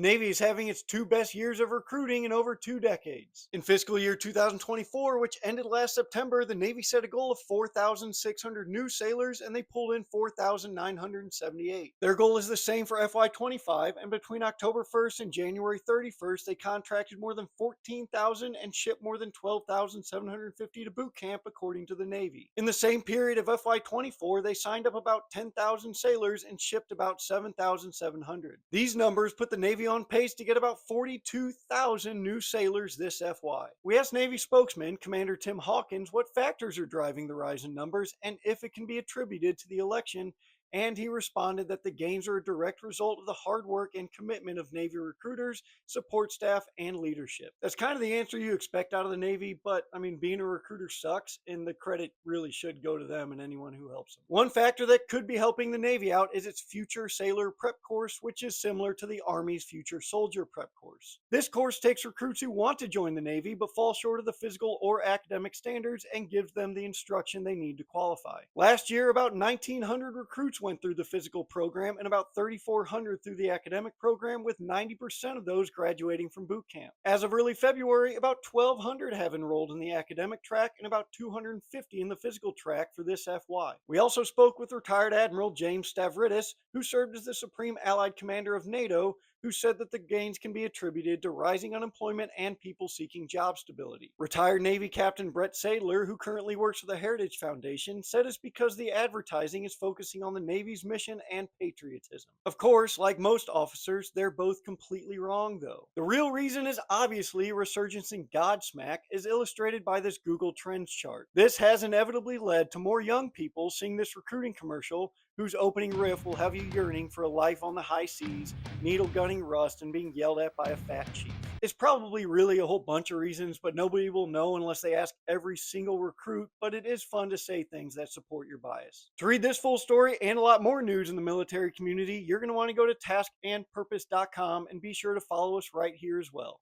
Navy is having its two best years of recruiting in over 2 decades. In fiscal year 2024, which ended last September, the Navy set a goal of 4,600 new sailors and they pulled in 4,978. Their goal is the same for FY25, and between October 1st and January 31st, they contracted more than 14,000 and shipped more than 12,750 to boot camp, according to the Navy. In the same period of FY24, they signed up about 10,000 sailors and shipped about 7,700. These numbers put the Navy on pace to get about 42,000 new sailors this FY. We asked Navy spokesman Commander Tim Hawkins what factors are driving the rise in numbers and if it can be attributed to the election, and he responded that the gains are a direct result of the hard work and commitment of Navy recruiters, support staff, and leadership. That's kind of the answer you expect out of the Navy, but I mean, being a recruiter sucks, and the credit really should go to them and anyone who helps them. One factor that could be helping the Navy out is its Future Sailor Prep Course, which is similar to the Army's Future Soldier Prep Course. This course takes recruits who want to join the Navy but fall short of the physical or academic standards and gives them the instruction they need to qualify. Last year, about 1,900 recruits went through the physical program and about 3,400 through the academic program, with 90% of those graduating from boot camp. As of early February, about 1,200 have enrolled in the academic track and about 250 in the physical track for this FY. We also spoke with retired Admiral James Stavridis, who served as the Supreme Allied Commander of NATO, who said that the gains can be attributed to rising unemployment and people seeking job stability. Retired Navy Captain Brett Sadler, who currently works for the Heritage Foundation, said it's because the advertising is focusing on the Navy's mission and patriotism. Of course, like most officers, they're both completely wrong though. The real reason is obviously a resurgence in Godsmack, as illustrated by this Google Trends chart. This has inevitably led to more young people seeing this recruiting commercial, whose opening riff will have you yearning for a life on the high seas, needle gunning rust, and being yelled at by a fat chief. It's probably really a whole bunch of reasons, but nobody will know unless they ask every single recruit, but it is fun to say things that support your bias. To read this full story and a lot more news in the military community, you're going to want to go to taskandpurpose.com and be sure to follow us right here as well.